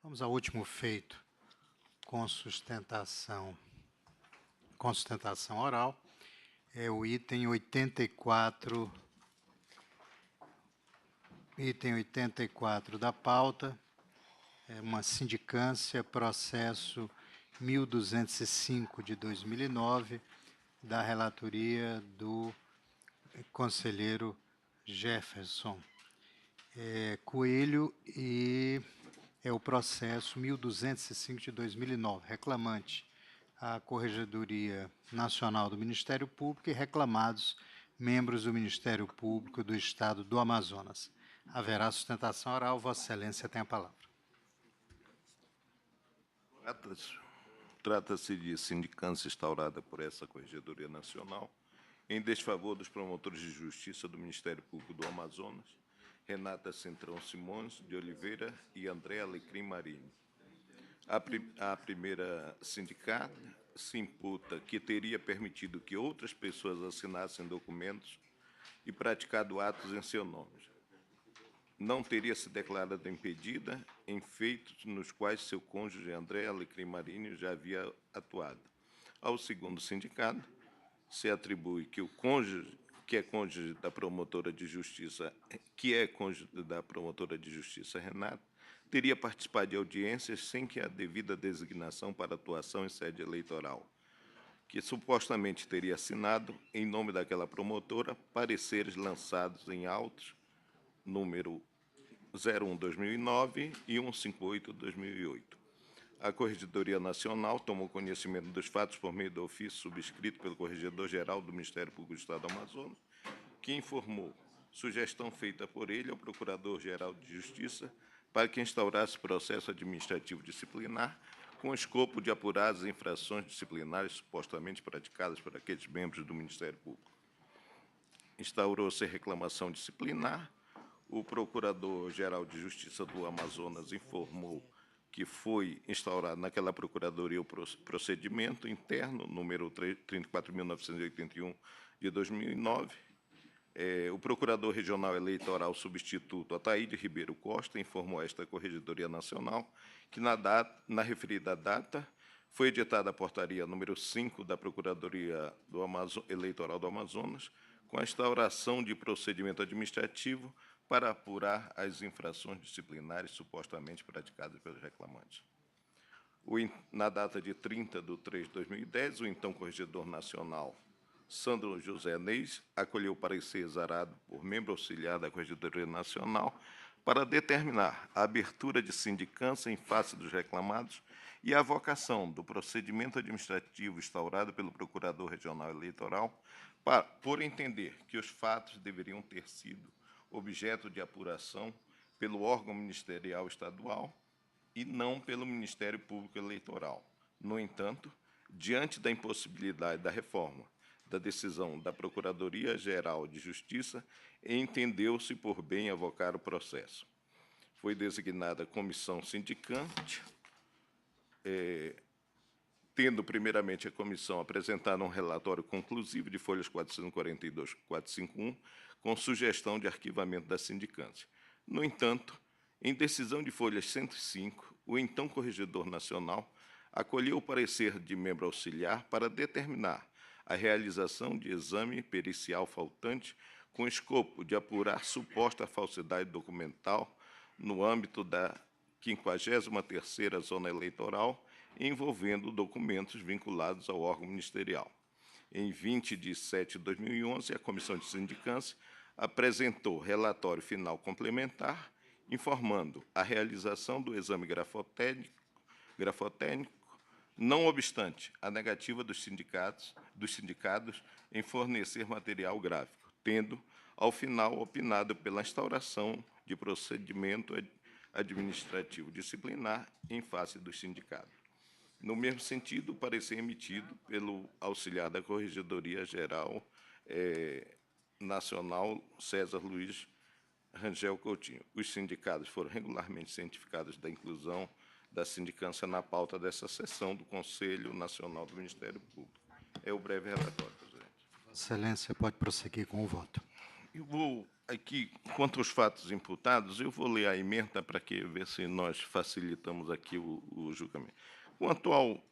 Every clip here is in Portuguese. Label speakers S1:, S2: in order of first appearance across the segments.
S1: Vamos ao último feito com sustentação oral. É o item 84 da pauta, é uma sindicância, processo 1205 de 2009, da relatoria do conselheiro Jefferson Coelho, e é o processo 1205 de 2009, reclamante a Corregedoria Nacional do Ministério Público e reclamados membros do Ministério Público do Estado do Amazonas. Haverá sustentação oral. Vossa Excelência tem a palavra.
S2: Trata-se de sindicância instaurada por essa Corregedoria Nacional em desfavor dos promotores de justiça do Ministério Público do Amazonas, Renata Centrão Simões de Oliveira e André Alecrim Marinho. A primeira sindicata se imputa que teria permitido que outras pessoas assinassem documentos e praticado atos em seu nome. Não teria se declarado impedida em feitos nos quais seu cônjuge André Alecrim Marinho já havia atuado. Ao segundo sindicato, se atribui que o cônjuge, que é cônjuge da promotora de justiça, Renata, teria participado de audiências sem que a devida designação para atuação em sede eleitoral, que supostamente teria assinado, em nome daquela promotora, pareceres lançados em autos número 01/2009 e 158/2008. A Corregedoria Nacional tomou conhecimento dos fatos por meio do ofício subscrito pelo Corregedor-Geral do Ministério Público do Estado do Amazonas, que informou sugestão feita por ele ao Procurador-Geral de Justiça para que instaurasse processo administrativo disciplinar com o escopo de apurar as infrações disciplinares supostamente praticadas por aqueles membros do Ministério Público. Instaurou-se reclamação disciplinar. O Procurador-Geral de Justiça do Amazonas informou que foi instaurado naquela Procuradoria o procedimento interno, número 34.981, de 2009. O Procurador Regional Eleitoral Substituto, Ataíde Ribeiro Costa, informou a esta Corregedoria Nacional que, na referida data, foi editada a portaria número 5 da Procuradoria Eleitoral do Amazonas, com a instauração de procedimento administrativo para apurar as infrações disciplinares supostamente praticadas pelos reclamantes. Na data de 30/3/2010, o então Corregedor Nacional, Sandro José Neis, acolheu o parecer exarado por membro auxiliar da Corregedoria Nacional para determinar a abertura de sindicância em face dos reclamados e a avocação do procedimento administrativo instaurado pelo Procurador Regional Eleitoral, por entender que os fatos deveriam ter sido objeto de apuração pelo órgão ministerial estadual e não pelo Ministério Público Eleitoral. No entanto, diante da impossibilidade da reforma da decisão da Procuradoria-Geral de Justiça, entendeu-se por bem avocar o processo. Foi designada comissão sindicante, tendo primeiramente a comissão apresentado um relatório conclusivo de folhas 442 e 451, com sugestão de arquivamento da sindicância. No entanto, em decisão de folhas 105, o então Corregedor Nacional acolheu o parecer de membro auxiliar para determinar a realização de exame pericial faltante com escopo de apurar suposta falsidade documental no âmbito da 53ª Zona Eleitoral, envolvendo documentos vinculados ao órgão ministerial. Em 20/7/2011, a Comissão de Sindicância apresentou relatório final complementar, informando a realização do exame grafotécnico, não obstante a negativa dos sindicados em fornecer material gráfico, tendo, ao final, opinado pela instauração de procedimento administrativo disciplinar em face dos sindicatos. No mesmo sentido, o parecer emitido pelo auxiliar da Corregedoria-Geral Nacional, César Luiz Rangel Coutinho. Os sindicados foram regularmente cientificados da inclusão da sindicância na pauta dessa sessão do Conselho Nacional do Ministério É o breve relatório, presidente.
S1: Vossa Excelência pode prosseguir com o voto.
S2: Eu vou aqui, quanto aos fatos imputados, eu vou ler a ementa para ver se nós facilitamos aqui o julgamento. Quanto ao...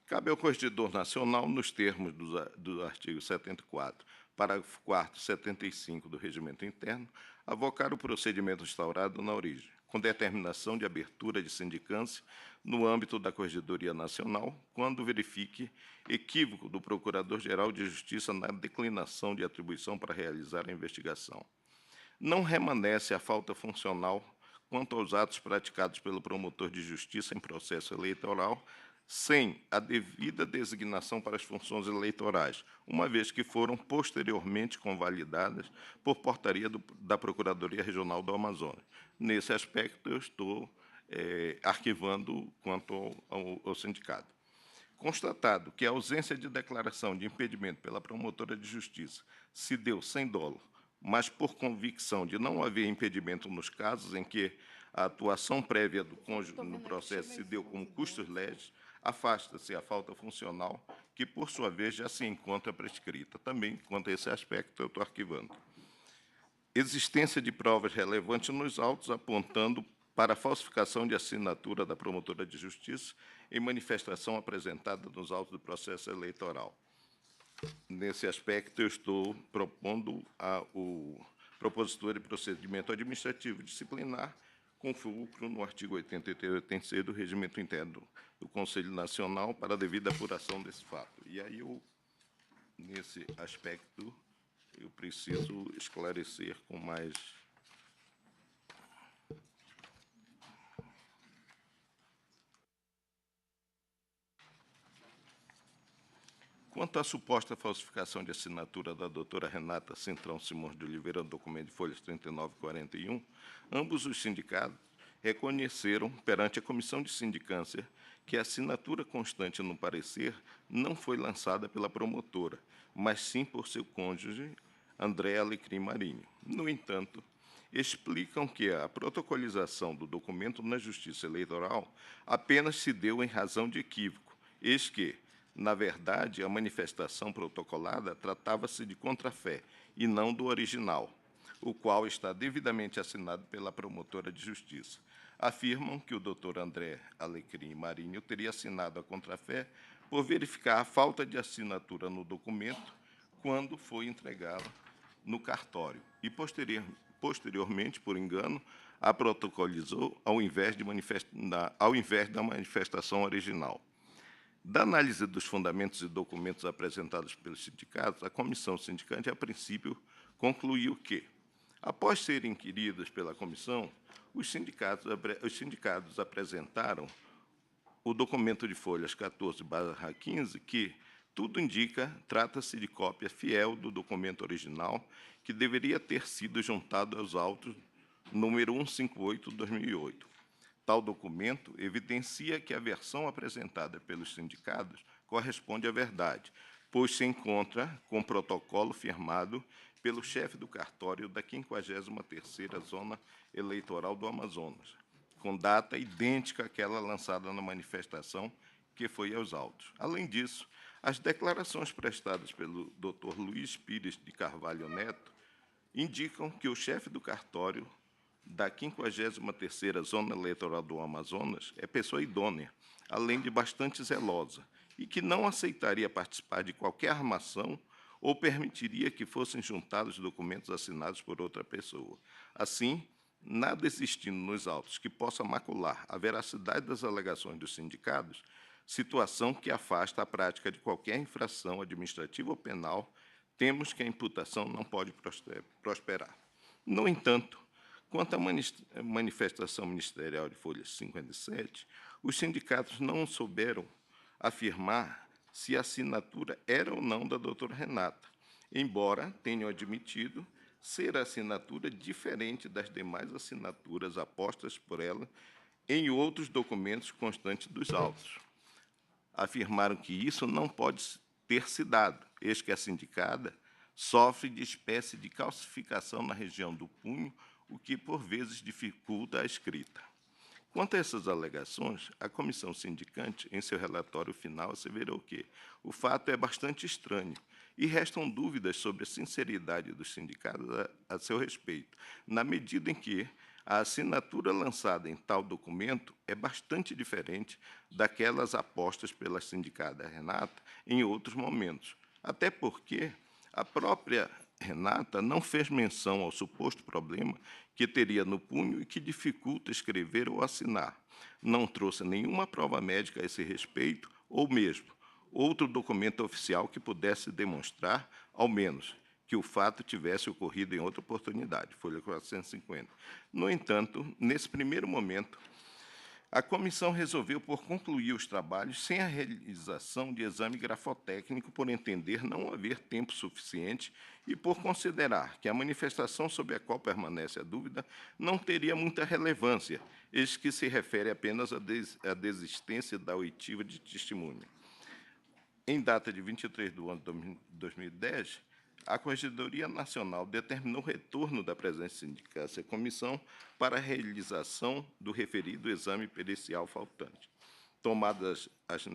S2: cabe ao Corregedor Nacional, nos termos do artigo 74, parágrafo 4º, 75 do Regimento Interno, avocar o procedimento instaurado na origem, com determinação de abertura de sindicância no âmbito da Corregedoria Nacional, quando verifique equívoco do Procurador-Geral de Justiça na declinação de atribuição para realizar a investigação. Não remanesce a falta funcional quanto aos atos praticados pelo promotor de justiça em processo eleitoral, sem a devida designação para as funções eleitorais, uma vez que foram posteriormente convalidadas por portaria da Procuradoria Regional do Amazonas. Nesse aspecto, eu estou arquivando quanto ao sindicato. Constatado que a ausência de declaração de impedimento pela promotora de justiça se deu sem dolo, mas por convicção de não haver impedimento nos casos em que a atuação prévia do cônjuge no processo se deu com custos leves, afasta-se a falta funcional, que, por sua vez, já se encontra prescrita. Também, quanto a esse aspecto, eu estou arquivando. Existência de provas relevantes nos autos, apontando para a falsificação de assinatura da promotora de justiça em manifestação apresentada nos autos do processo eleitoral. Nesse aspecto, eu estou propondo o propositor de procedimento administrativo disciplinar, com fulcro no artigo 83 e 86 do Regimento Interno do Conselho Nacional, para a devida apuração desse fato. E aí, nesse aspecto, eu preciso esclarecer com mais... Quanto à suposta falsificação de assinatura da doutora Renata Centrão Simões de Oliveira no documento de folhas 39 e 41, ambos os sindicatos reconheceram perante a Comissão de Sindicância que a assinatura constante no parecer não foi lançada pela promotora, mas sim por seu cônjuge, André Alecrim Marinho. No entanto, explicam que a protocolização do documento na Justiça Eleitoral apenas se deu em razão de equívoco, eis que, na verdade, a manifestação protocolada tratava-se de contrafé e não do original, o qual está devidamente assinado pela promotora de justiça. Afirmam que o doutor André Alecrim Marinho teria assinado a contrafé por verificar a falta de assinatura no documento quando foi entregá-la no cartório e, posteriormente, por engano, a protocolizou ao invés da manifestação original. Da análise dos fundamentos e documentos apresentados pelos sindicatos, a comissão sindicante, a princípio, concluiu que, após serem inquiridos pela comissão, os sindicatos apresentaram o documento de folhas 14/15, que, tudo indica, trata-se de cópia fiel do documento original, que deveria ter sido juntado aos autos número 158/2008. Tal documento evidencia que a versão apresentada pelos sindicatos corresponde à verdade, pois se encontra com protocolo firmado pelo chefe do cartório da 53ª Zona Eleitoral do Amazonas, com data idêntica àquela lançada na manifestação que foi aos autos. Além disso, as declarações prestadas pelo Dr. Luiz Pires de Carvalho Neto indicam que o chefe do cartório da 53ª Zona Eleitoral do Amazonas é pessoa idônea, além de bastante zelosa, e que não aceitaria participar de qualquer armação ou permitiria que fossem juntados documentos assinados por outra pessoa. Assim, nada existindo nos autos que possa macular a veracidade das alegações dos sindicatos, situação que afasta a prática de qualquer infração administrativa ou penal, temos que a imputação não pode prosperar. No entanto, quanto à manifestação ministerial de folha 57, os sindicatos não souberam afirmar se a assinatura era ou não da doutora Renata, embora tenham admitido ser a assinatura diferente das demais assinaturas apostas por ela em outros documentos constantes dos autos. Afirmaram que isso não pode ter se dado, eis que a sindicada sofre de espécie de calcificação na região do punho, o que, por vezes, dificulta a escrita. Quanto a essas alegações, a comissão sindicante, em seu relatório final, asseverou que o fato é bastante estranho e restam dúvidas sobre a sinceridade dos sindicatos a seu respeito, na medida em que a assinatura lançada em tal documento é bastante diferente daquelas apostas pela sindicada Renata em outros momentos, até porque a própria Renata não fez menção ao suposto problema que teria no punho e que dificulta escrever ou assinar. Não trouxe nenhuma prova médica a esse respeito, ou mesmo outro documento oficial que pudesse demonstrar, ao menos, que o fato tivesse ocorrido em outra oportunidade, folha 450. No entanto, nesse primeiro momento, a comissão resolveu por concluir os trabalhos sem a realização de exame grafotécnico, por entender não haver tempo suficiente e por considerar que a manifestação sobre a qual permanece a dúvida não teria muita relevância, eis que se refere apenas à desistência da oitiva de testemunha. Em data de 23 de 1 de 2010, a Corregedoria Nacional determinou o retorno da presença sindicância à comissão para a realização do referido exame pericial faltante. Tomadas as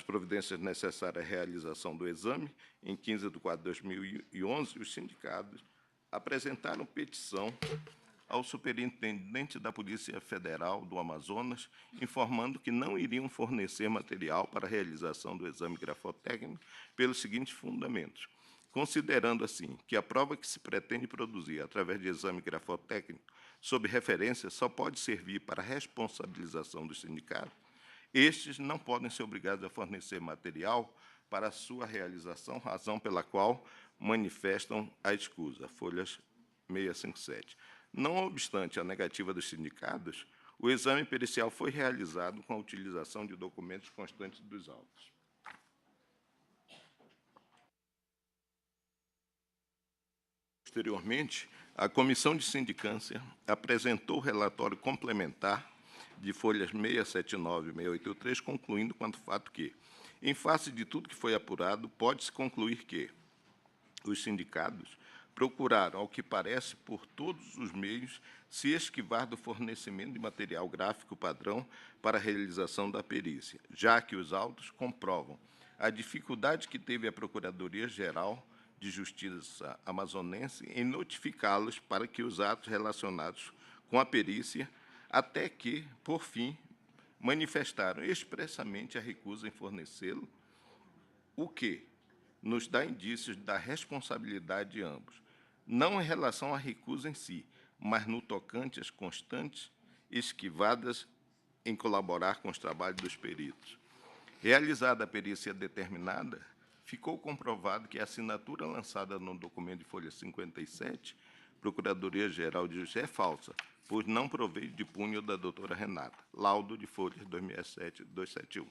S2: providências necessárias à realização do exame, em 15 de 4 de 2011, os sindicatos apresentaram petição ao superintendente da Polícia Federal do Amazonas, informando que não iriam fornecer material para a realização do exame grafotécnico pelos seguintes fundamentos. Considerando, assim, que a prova que se pretende produzir através de exame grafotécnico sob referência só pode servir para a responsabilização dos sindicatos, estes não podem ser obrigados a fornecer material para a sua realização, razão pela qual manifestam a escusa, folhas 657. Não obstante a negativa dos sindicatos, o exame pericial foi realizado com a utilização de documentos constantes dos autos. Posteriormente, a Comissão de Sindicância apresentou o relatório complementar de folhas 679 e 683, concluindo quanto fato que, em face de tudo que foi apurado, pode-se concluir que os sindicatos procuraram, ao que parece, por todos os meios, se esquivar do fornecimento de material gráfico padrão para a realização da perícia, já que os autos comprovam a dificuldade que teve a Procuradoria-Geral de Justiça amazonense em notificá-los para que os atos relacionados com a perícia, até que, por fim, manifestaram expressamente a recusa em fornecê-lo, o que nos dá indícios da responsabilidade de ambos, não em relação à recusa em si, mas no tocante às constantes esquivadas em colaborar com os trabalhos dos peritos. Realizada a perícia determinada, ficou comprovado que a assinatura lançada no documento de folha 57, Procuradoria-Geral de Justiça, é falsa, pois não proveio de punho da doutora Renata, laudo de folhas 271.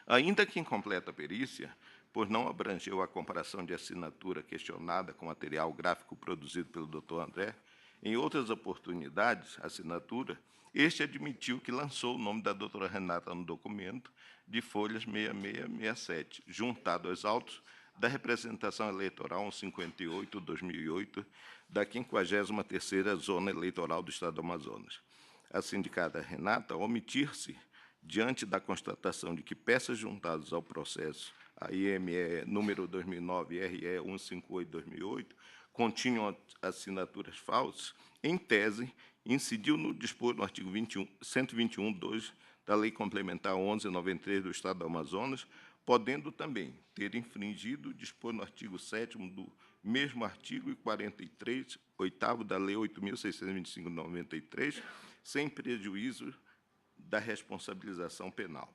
S2: Ainda que incompleta a perícia, pois não abrangeu a comparação de assinatura questionada com material gráfico produzido pelo Dr. André, em outras oportunidades, a assinatura, este admitiu que lançou o nome da doutora Renata no documento de folhas 6667, juntado aos autos da representação eleitoral 158/2008 da 53ª Zona Eleitoral do Estado do Amazonas. A sindicada Renata omitir-se diante da constatação de que peças juntadas ao processo, a IME número 2009 e RE 158/2008, continham assinaturas falsas, em tese, incidiu no dispor no artigo 121.2 da Lei Complementar 1193 do Estado do Amazonas, podendo também ter infringido dispor no artigo 7º do mesmo artigo e 43, 8º da Lei 8.625/93, sem prejuízo da responsabilização penal.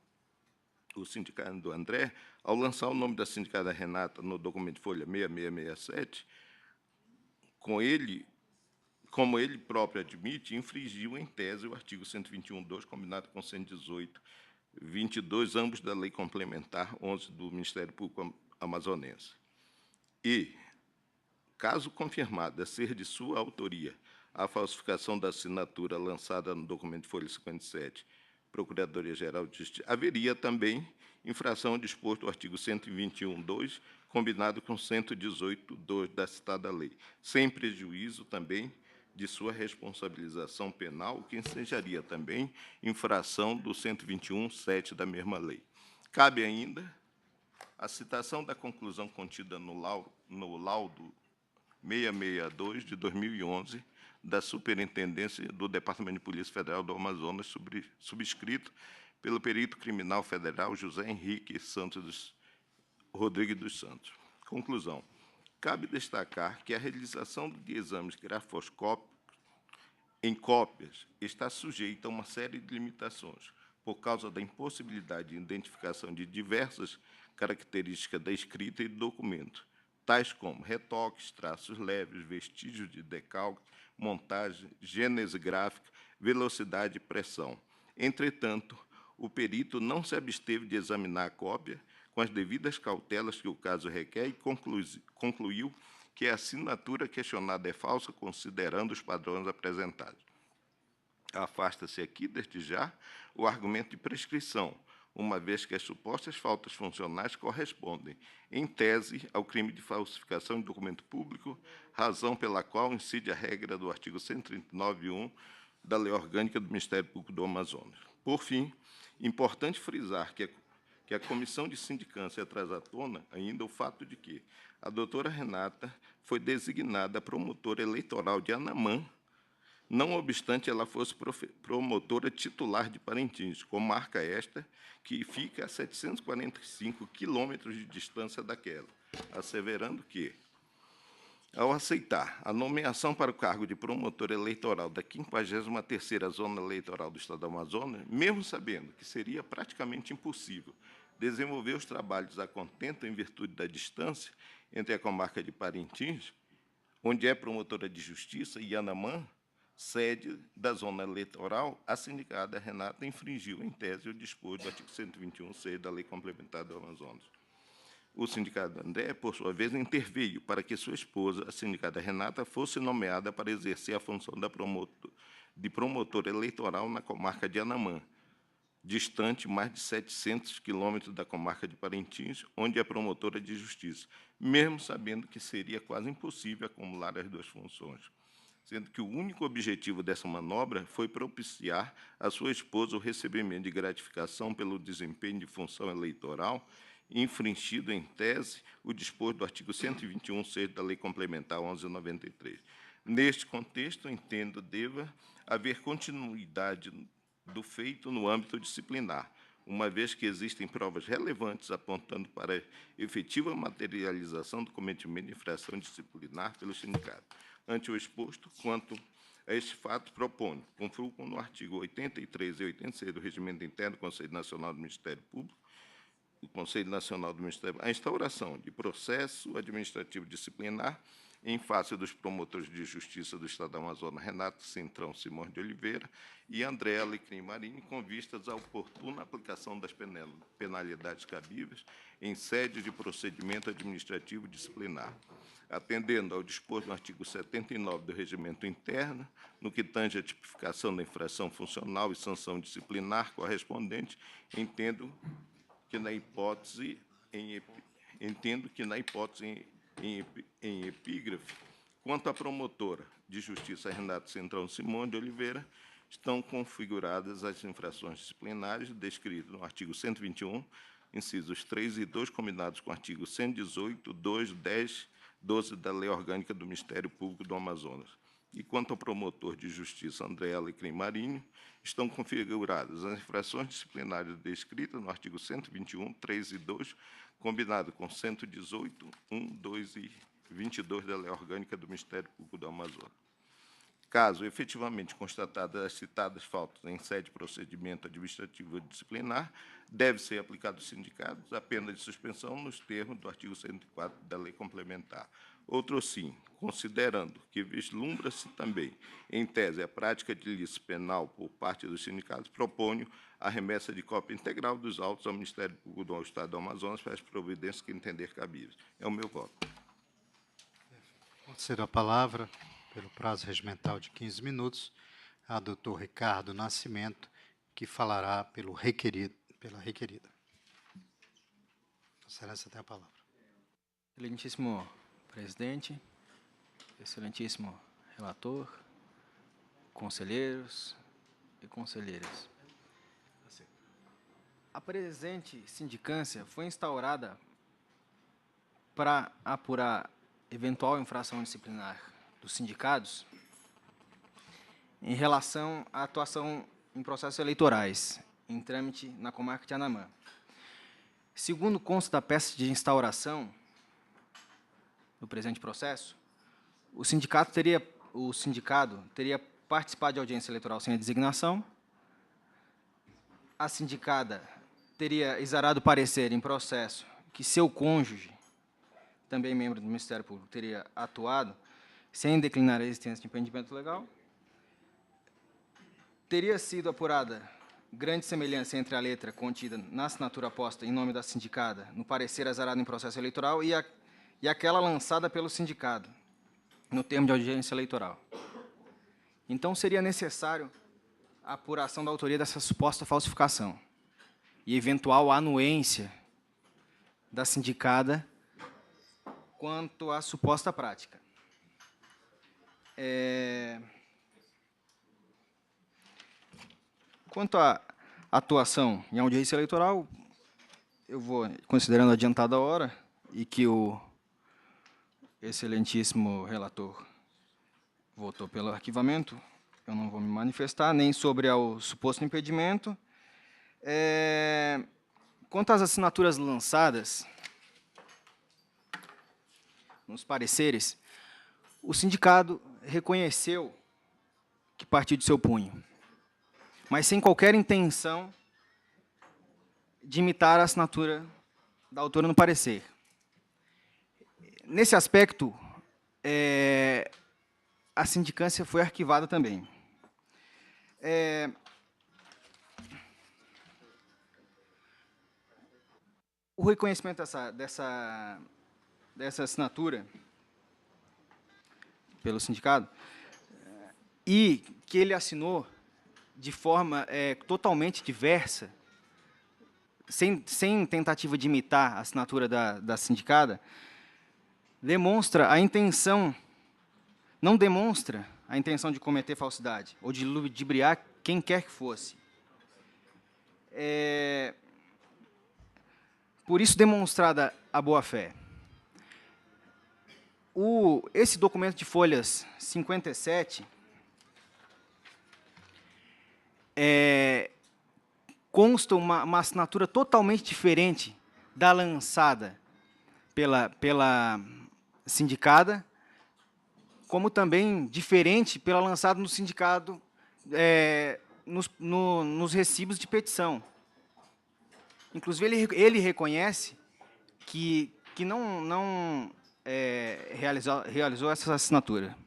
S2: O sindicato do André, ao lançar o nome da sindicada Renata no documento de folha 6667, como ele próprio admite, infringiu em tese o artigo 121.2, combinado com 118.22, ambos da Lei Complementar 11 do Ministério Público Amazonense. E, caso confirmada ser de sua autoria a falsificação da assinatura lançada no documento de folha 57, Procuradoria-Geral de Justiça, haveria também infração disposto ao artigo 121.2, combinado com 118.2 da citada lei, sem prejuízo também de sua responsabilização penal, o que ensejaria também infração do 121.7 da mesma lei. Cabe ainda A citação da conclusão contida no laudo 662 de 2011 da Superintendência do Departamento de Polícia Federal do Amazonas, subscrito pelo perito criminal federal José Henrique Santos Rodrigues dos Santos. Conclusão. Cabe destacar que a realização de exames grafoscópicos em cópias está sujeita a uma série de limitações, por causa da impossibilidade de identificação de diversas características da escrita e do documento, tais como retoques, traços leves, vestígios de decalque, montagem, gênese gráfica, velocidade e pressão. Entretanto, o perito não se absteve de examinar a cópia com as devidas cautelas que o caso requer e concluiu que a assinatura questionada é falsa, considerando os padrões apresentados. Afasta-se aqui, desde já, o argumento de prescrição, uma vez que as supostas faltas funcionais correspondem, em tese, ao crime de falsificação de documento público, razão pela qual incide a regra do artigo 139.1 da Lei Orgânica do Ministério Público do Amazonas. Por fim, importante frisar que a Comissão de Sindicância traz à tona ainda o fato de que a doutora Renata foi designada promotora eleitoral de Anamã, não obstante ela fosse promotora titular de Parintins, comarca esta que fica a 745 quilômetros de distância daquela, asseverando que, ao aceitar a nomeação para o cargo de promotor eleitoral da 53ª Zona Eleitoral do Estado do Amazonas, mesmo sabendo que seria praticamente impossível desenvolver os trabalhos a contento em virtude da distância entre a comarca de Parintins, onde é promotora de justiça, e Anamã, sede da zona eleitoral, a sindicada Renata infringiu, em tese, o disposto do artigo 121(c) da Lei Complementar do Amazonas. O sindicado André, por sua vez, interveio para que sua esposa, a sindicada Renata, fosse nomeada para exercer a função de promotora eleitoral na comarca de Anamã, distante mais de 700 quilômetros da comarca de Parintins, onde é promotora de justiça, mesmo sabendo que seria quase impossível acumular as duas funções, sendo que o único objetivo dessa manobra foi propiciar à sua esposa o recebimento de gratificação pelo desempenho de função eleitoral, infringido, em tese, o disposto do artigo 121(c) da Lei Complementar 1193. Neste contexto, entendo deva haver continuidade do feito no âmbito disciplinar, uma vez que existem provas relevantes apontando para a efetiva materialização do cometimento de infração disciplinar pelo sindicato. Ante o exposto, quanto a este fato, proponho, com fulcro no artigo 83 e 86 do Regimento Interno do Conselho Nacional do Ministério Público, o Conselho Nacional do Ministério, a instauração de processo administrativo disciplinar em face dos promotores de justiça do Estado do Amazonas, Renato Cintrão Simões de Oliveira e André Alecrim Marinho, com vistas à oportuna aplicação das penalidades cabíveis em sede de procedimento administrativo disciplinar, atendendo ao disposto no artigo 79 do Regimento Interno, no que tange à tipificação da infração funcional e sanção disciplinar correspondente, entendo que na hipótese em epígrafe, quanto à promotora de justiça Renato Cintrão Simões de Oliveira, estão configuradas as infrações disciplinares descritas no artigo 121, incisos 3 e 2, combinados com o artigo 118, 2, 10, 12 da Lei Orgânica do Ministério Público do Amazonas. E quanto ao promotor de justiça André Alecrim Marinho, estão configuradas as infrações disciplinares descritas no artigo 121, 3 e 2, combinado com 118, 1, 2 e 22 da Lei Orgânica do Ministério Público do Amazonas. Caso efetivamente constatadas as citadas faltas em sede de procedimento administrativo disciplinar, deve ser aplicado aos sindicatos a pena de suspensão nos termos do artigo 104 da Lei Complementar. Outro sim, considerando que vislumbra-se também, em tese, a prática de ilícito penal por parte dos sindicatos, proponho a remessa de cópia integral dos autos ao Ministério Público do Estado do Amazonas para as providências que entender cabíveis. É o meu voto.
S1: Concedo a palavra, pelo prazo regimental de 15 minutos, a doutor Ricardo Nascimento, que falará pela requerida. Excelência, tem a palavra.
S3: Excelentíssimo presidente, excelentíssimo relator, conselheiros e conselheiras. A presente sindicância foi instaurada para apurar eventual infração disciplinar dos sindicados em relação à atuação em processos eleitorais, em trâmite na comarca de Anamã. Segundo consta da peça de instauração do presente processo, o sindicato teria participado de audiência eleitoral sem a designação, a sindicada teria exarado parecer em processo que seu cônjuge, também membro do Ministério Público, teria atuado sem declinar a existência de impedimento legal, teria sido apurada grande semelhança entre a letra contida na assinatura posta em nome da sindicada no parecer exarado em processo eleitoral e aquela lançada pelo sindicado no termo de audiência eleitoral. Então, seria necessário a apuração da autoria dessa suposta falsificação e eventual anuência da sindicada quanto à suposta prática. Quanto à atuação em audiência eleitoral, eu vou, considerando adiantada a hora, e que o excelentíssimo relator votou pelo arquivamento, eu não vou me manifestar, nem sobre o suposto impedimento. Quanto às assinaturas lançadas nos pareceres, o sindicato reconheceu que partiu de seu punho, mas sem qualquer intenção de imitar a assinatura da autora no parecer. Nesse aspecto, a sindicância foi arquivada também. O reconhecimento dessa assinatura pelo sindicato e que ele assinou de forma totalmente diversa, sem tentativa de imitar a assinatura da sindicada, demonstra a intenção, não demonstra a intenção de cometer falsidade ou de ludibriar quem quer que fosse. Por isso, demonstrada a boa-fé. Esse documento de folhas 57 consta uma assinatura totalmente diferente da lançada pela sindicada, como também diferente pela lançada no sindicato nos recibos de petição. Inclusive, ele reconhece que não realizou essa assinatura.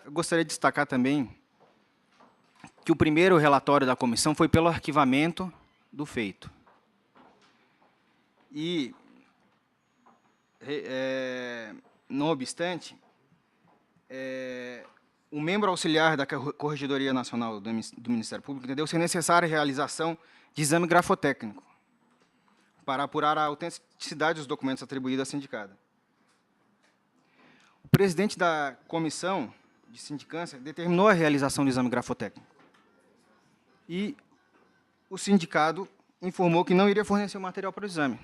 S3: Eu gostaria de destacar também que o primeiro relatório da comissão foi pelo arquivamento do feito. E, não obstante, o membro auxiliar da Corregedoria Nacional do Ministério Público entendeu ser necessária a realização de exame grafotécnico para apurar a autenticidade dos documentos atribuídos à sindicada. O presidente da comissão de sindicância determinou a realização do exame grafotécnico. E o sindicato informou que não iria fornecer o material para o exame.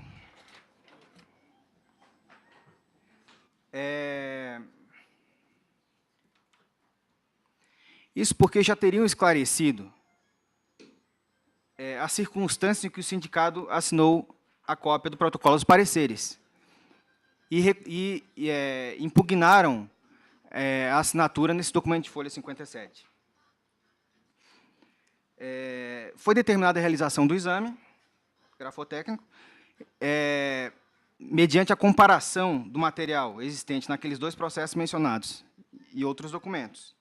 S3: Isso porque já teriam esclarecido as circunstâncias em que o sindicato assinou a cópia do protocolo dos pareceres e impugnaram a assinatura nesse documento de folha 57. Foi determinada a realização do exame grafotécnico, mediante a comparação do material existente naqueles dois processos mencionados e outros documentos.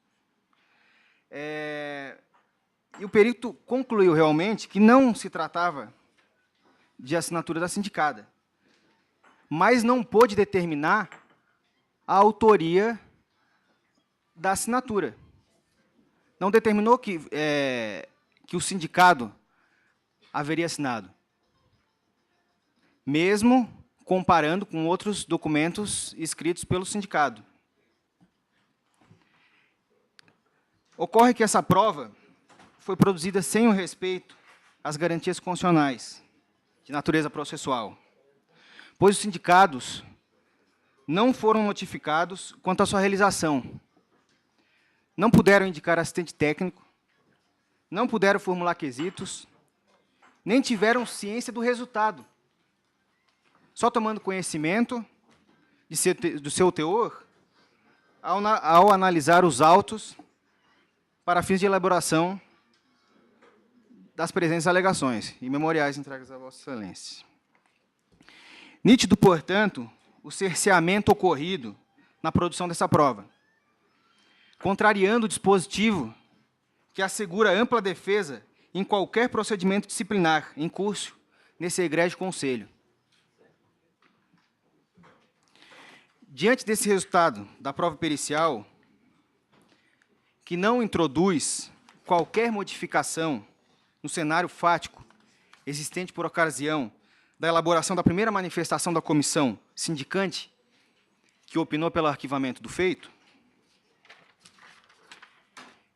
S3: E o perito concluiu realmente que não se tratava de assinatura da sindicada, mas não pôde determinar a autoria da assinatura. Não determinou que o sindicado haveria assinado, mesmo comparando com outros documentos escritos pelo sindicado. Ocorre que essa prova foi produzida sem o respeito às garantias constitucionais de natureza processual, pois os sindicados não foram notificados quanto à sua realização, não puderam indicar assistente técnico, não puderam formular quesitos, nem tiveram ciência do resultado, só tomando conhecimento do seu teor ao analisar os autos para fins de elaboração das presentes alegações e memoriais entregues a Vossa Excelência. Nítido, portanto, o cerceamento ocorrido na produção dessa prova, contrariando o dispositivo que assegura ampla defesa em qualquer procedimento disciplinar em curso nesse egrégio Conselho. Diante desse resultado da prova pericial, que não introduz qualquer modificação no cenário fático existente por ocasião da elaboração da primeira manifestação da comissão sindicante, que opinou pelo arquivamento do feito,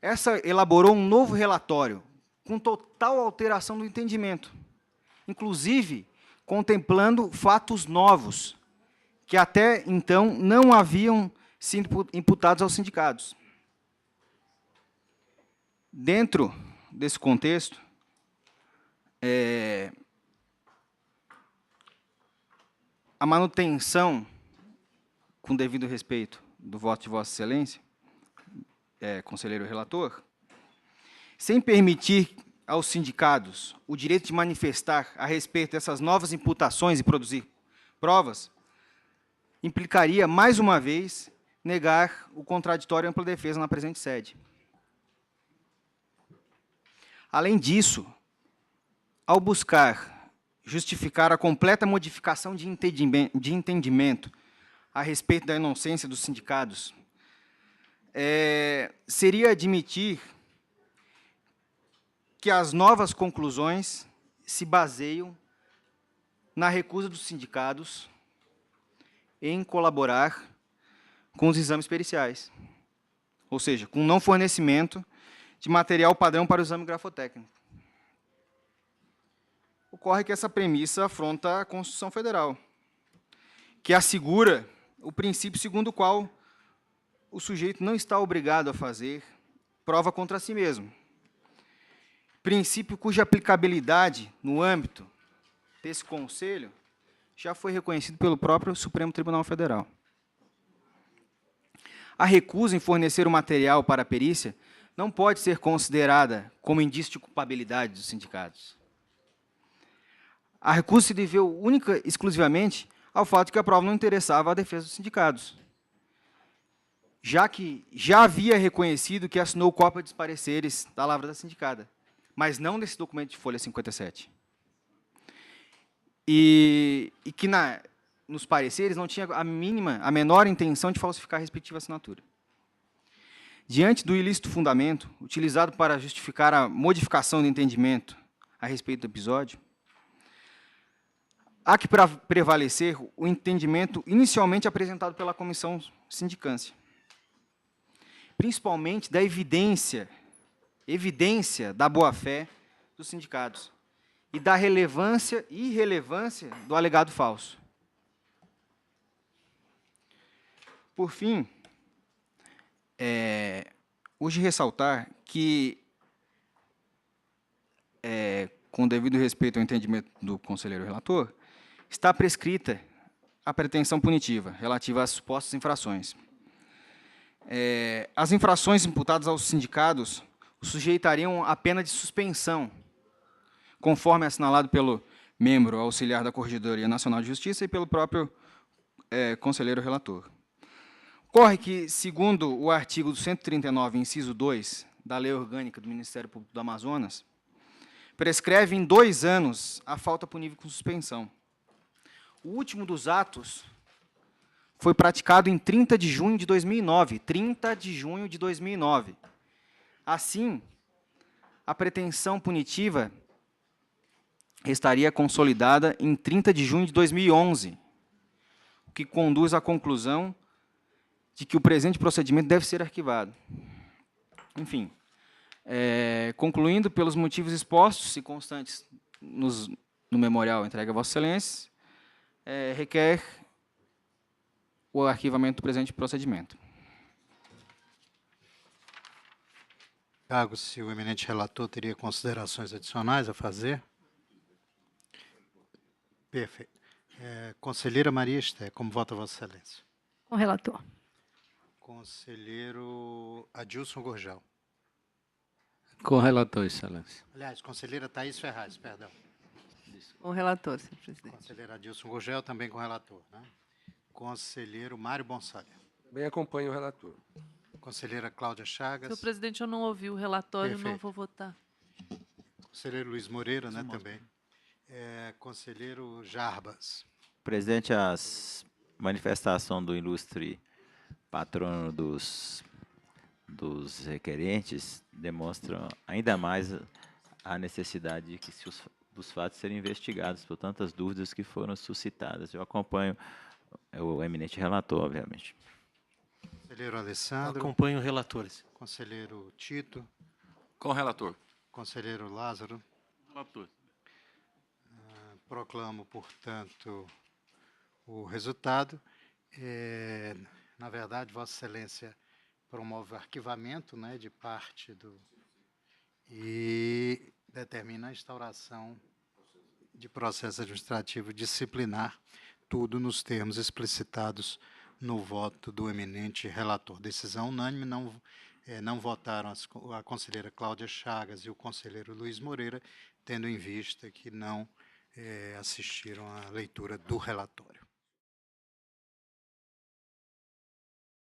S3: essa elaborou um novo relatório com total alteração do entendimento, inclusive contemplando fatos novos, que até então não haviam sido imputados aos sindicados. Dentro desse contexto, a manutenção, com devido respeito, do voto de Vossa Excelência, conselheiro relator, sem permitir aos sindicados o direito de manifestar a respeito dessas novas imputações e produzir provas, implicaria, mais uma vez, negar o contraditório e ampla defesa na presente sede. Além disso, ao buscar justificar a completa modificação de entendimento a respeito da inocência dos sindicados, seria admitir que as novas conclusões se baseiam na recusa dos sindicados em colaborar com os exames periciais, ou seja, com não fornecimento de material padrão para o exame grafotécnico. Ocorre que essa premissa afronta a Constituição Federal, que assegura o princípio segundo o qual o sujeito não está obrigado a fazer prova contra si mesmo. Princípio cuja aplicabilidade no âmbito desse Conselho já foi reconhecido pelo próprio Supremo Tribunal Federal. A recusa em fornecer o material para a perícia não pode ser considerada como indício de culpabilidade dos sindicatos. A recusa se deveu única e exclusivamente ao fato de que a prova não interessava à defesa dos sindicados, já que já havia reconhecido que assinou cópia dos pareceres da lavra da sindicada, mas não desse documento de folha 57. E que nos pareceres não tinha a menor intenção de falsificar a respectiva assinatura. Diante do ilícito fundamento utilizado para justificar a modificação do entendimento a respeito do episódio, há que prevalecer o entendimento inicialmente apresentado pela comissão sindicância, principalmente da evidência da boa-fé dos sindicados e da relevância e irrelevância do alegado falso. Por fim, urge ressaltar que, com devido respeito ao entendimento do conselheiro relator, está prescrita a pretensão punitiva relativa às supostas infrações. As infrações imputadas aos sindicados o sujeitariam a pena de suspensão, conforme assinalado pelo membro auxiliar da Corregedoria Nacional de Justiça e pelo próprio conselheiro relator. Ocorre que, segundo o artigo 139, inciso 2, da Lei Orgânica do Ministério Público do Amazonas, prescreve em 2 anos a falta punível com suspensão. O último dos atos foi praticado em 30 de junho de 2009. 30 de junho de 2009. Assim, a pretensão punitiva estaria consolidada em 30 de junho de 2011, o que conduz à conclusão de que o presente procedimento deve ser arquivado. Enfim, concluindo pelos motivos expostos e constantes no memorial entregue a Vossa Excelência, requer o arquivamento do presente procedimento.
S1: Cargo, se o eminente relator teria considerações adicionais a fazer. Perfeito. Conselheira Maria Esté, como vota Vossa Excelência?
S4: Com o relator.
S1: Conselheiro Adilson Gurgel.
S5: Com o relator, Excelência.
S1: Aliás, conselheira Thaís Ferraz, perdão.
S4: Com o relator, senhor presidente.
S1: Conselheiro Adilson Gurgel, também com o relator. Né? Conselheiro Mário Bonsalha.
S5: Também acompanho o relator.
S1: Conselheira Cláudia Chagas.
S6: Senhor presidente, eu não ouvi o relatório, não
S1: Perfeito.
S6: vou votar.
S1: Conselheiro Luiz Moreira, né, também. Conselheiro Jarbas.
S7: Presidente, as manifestações do ilustre patrono dos requerentes demonstram ainda mais a necessidade de que dos fatos serem investigados por tantas dúvidas que foram suscitadas. Eu acompanho o eminente relator, obviamente.
S1: Conselheiro Alessandro.
S8: Acompanho relatores.
S1: Conselheiro Tito.
S8: Com o relator.
S1: Conselheiro Lázaro.
S8: Relator.
S1: Proclamo, portanto, o resultado. Na verdade, Vossa Excelência promove o arquivamento, né, de parte e determina a instauração de processo administrativo disciplinar, tudo nos termos explicitados no voto do eminente relator. Decisão unânime, não votaram a conselheira Cláudia Chagas e o conselheiro Luiz Moreira, tendo em vista que não assistiram à leitura do relatório.